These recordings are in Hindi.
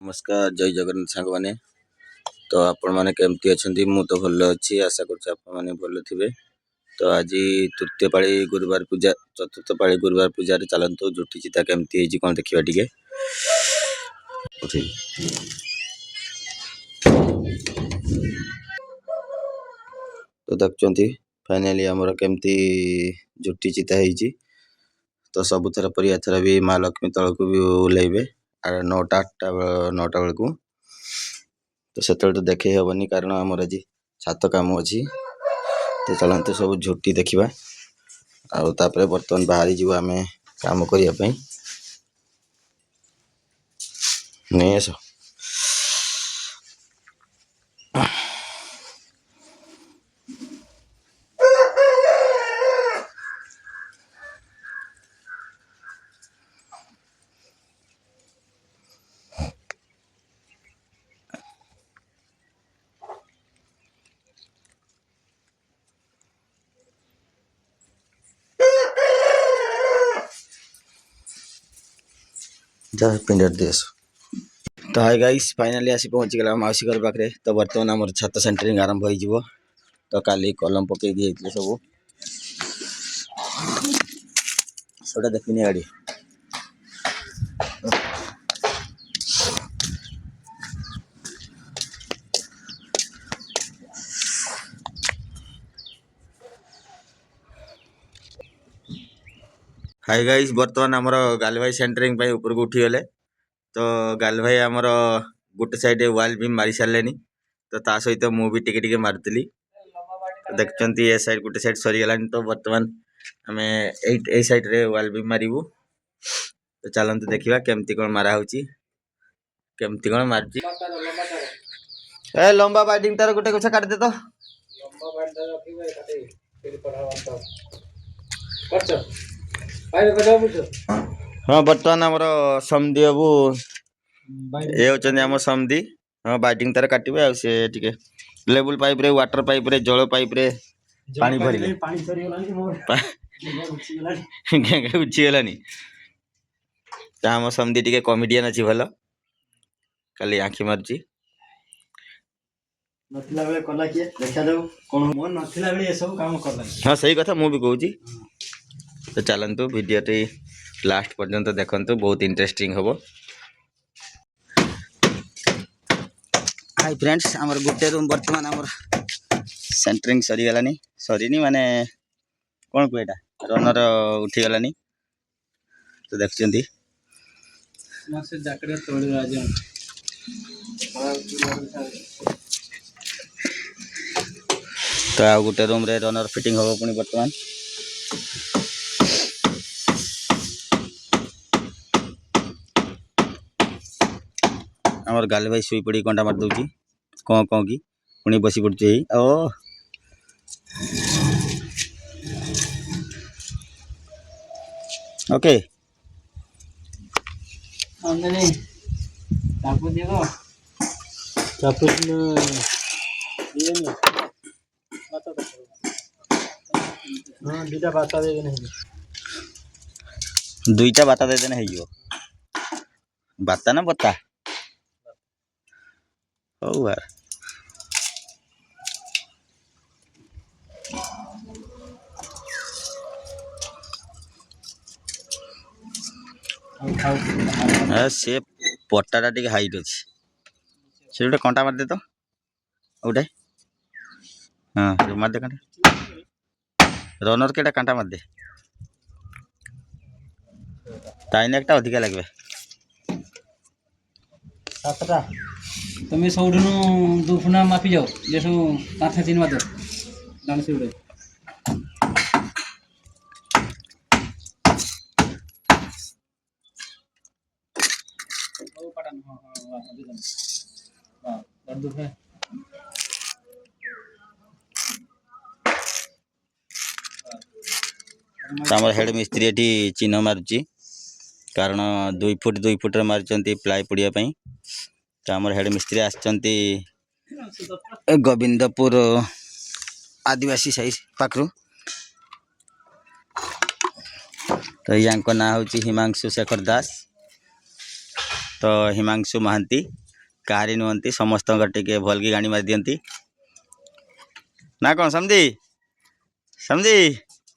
नमस्कार जय जगन्नाथ सांग मैंने तो आपण मैंने केमती अच्छा मु तो भल अच्छी आशा कर भल थे। तो आज तृतीय पाड़ी गुरुवार पूजा चतुर्थ पाड़ी गुरुवार पूजा चलतु झुटी चिता केमती कौन देखा टे तो देखते फाइनाली आमर केमती झुटी चिता है। तो सबुथर पर एथर भी माँ लक्ष्मी तल को भी ओह्लैबे 9टा 8टा बेलू। तो से तो देखे हेनी कारण आमर आज छात काम अच्छी। तो चलते सब झुटी देखा आउे बर्तमान बाहरी जीव आम काम करने नहीं आस। जा पिंडर देश तो हाय गाइस फाइनाली आसी पहुँची गला मौसी घर पाखे। तो बर्तमान आम छात सेंटरिंग आरंभ हो। तो काली कलम पकई दी सब सोटा देखनी गाड़ी हाय गाइस बर्तमान आमर गाल भाई सेंटरिंग ऊपर को उठी गले। तो गाल भाई आमर गोटे साइड वाल भी मारी सारे। तो ता सहित मु भी टिके मारुली। तो देखते ये साइड गोटे साइड सरीगला। तो बर्तमान आम ए साइड रे वाल भी मारू। तो चलते देखा केमती कौन मारा हो केमती कौन मार्च ए लंबा बाइडिंग तार गोटे कछा काट दे। तो हाँ बर्तमान आमर समधी बाबू ये होचंदी आम समधी। हाँ बाइटिंग तार काटवे आ से टिके लेवल पाइप रे वाटर पाइप रे जल पाइप रे पानी भरले उठी गलानी। आम समधी टिके कॉमेडियन अच्छी भल काली आँखि मारुची नथिला बेले कला किए देखा जाऊ कोन मन नथिला बेले ए सब काम करला। हां सही कथा मु भी कहूची। तो चलंतु वीडियो टी लास्ट पर्यंत देखंतु बहुत इंटरेस्टिंग होबो। हाय फ्रेंड्स हमर गुटे रूम वर्तमान हमर सेंटरिंग सरी गलानी सरीनी माने कोन को एटा रनर उठी गलानी। तो देखचंती मासे जाकड़े तोड़ी राजा तो आ गोटे रूम रे रनर फिटिंग हो पुणी बर्तमान आमर गाल भाई शुई पड़ी कंटा मार दउची कौन कौन की पुणी बसी पड़ची ओ ओके अंदने चापू देगो चापू दिए ना बाता तो हां दुटा बाता दे देने दुईटा बाता दे देने हेयो बाता ना बता हो यार से पट्टा टी हाइट अच्छी से गोटे कंटा मार दे। तो गोटे हाँ मार दे कंटा रनर के कांटा मार दे ताइने एक अधिका लगे सातटा तुम सब दुफुना मापी जाओ जे सब कांथा चिन्ह दो दान से उड़े आमर हेड मिस्त्री एटी चिन्ह मारुची कारण 2 फुट रे मारुचंती प्लाई पड़िया पई। तो आमर हेड मिस्त्री आछंती गोविंदपुर आदिवासी साइज पाखरु। तो यांको ना होची हिमांशु शेखर दास। तो हिमांशु महांती कहारी नुहंती समस्त टे भल की गाड़ी मारी दियंती ना कौन समझी समझी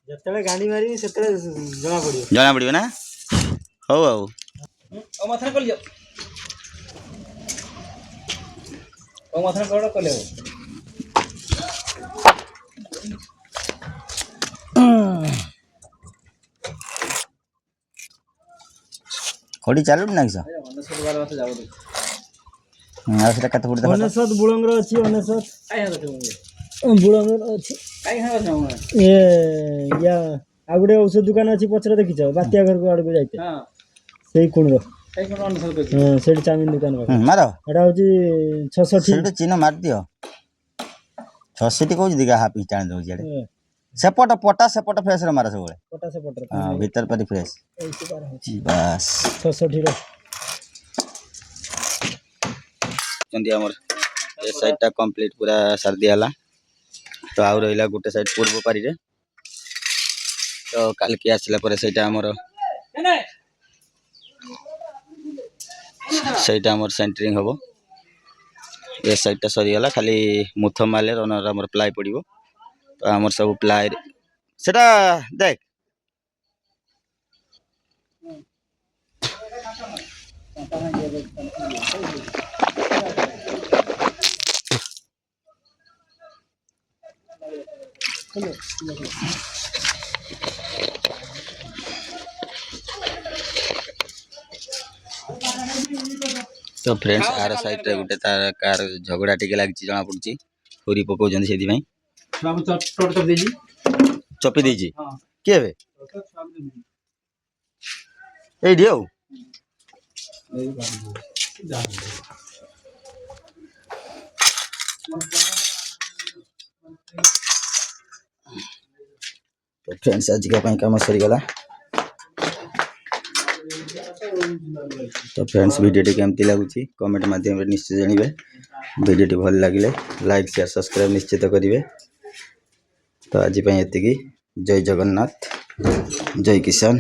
जतले गाड़ी मारी सेतले जना पड़ो ना हौ हौ ओ माथन कर लियो ओ माथन कर कले खड़ी चालू ना किस अनेसत बार मत जाबो सेटा कत फुट देखो अनेसत बुलंगर अछि अनेसत काई हां बुलंगर अछि काई हां ए या आगुडे औषध दुकान अछि पछरे देखिछ बातिया घर को आड़ को जाइते हां सेई कोन रो काई कोन अनेसत अछि हां सेठी चामिन दुकान बा मारो एटा होची 66 सेटा चिन्ह मार दियो 66 कहू दिगा हापी चाण दो जेडे सेपट पटा सेपट फ्रेश रे मार सब पटा से पटर हां भीतर परी फ्रेश ऐसे बार होची बस 66 रो चंदी हमर ए साइड टा कंप्लीट पूरा सार दियाला तो आउ रहिला गुटे साइड पूर्व पारी रे तो काल के आसिला परे सेटा हमर सेटा हमर सेंटरिंग हबो ए साइड टा सरी गला खाली मुथ माले रनर हमर प्लाई पड़िबो तो हमर सब प्लाई सेटा देख तो फ्रेंड्स आर साइड रे गुटे तार कार झगड़ा टिके लागछि जना पड़छि हुरी पको जंदी सेदी भाई हम टोट कर देजी चपी देछि हां के बे ए दियो तो फ्रेंड्स आज का पई काम सरी गला तो फ्रेंड्स वीडियो केमती लगुच कमेंट माध्यम रे निश्चय जानिबे वीडियो भल लागिले लाइक शेयर सब्सक्राइब निश्चित करिवे तो आज पई एतिकी जय जगन्नाथ जय किसान।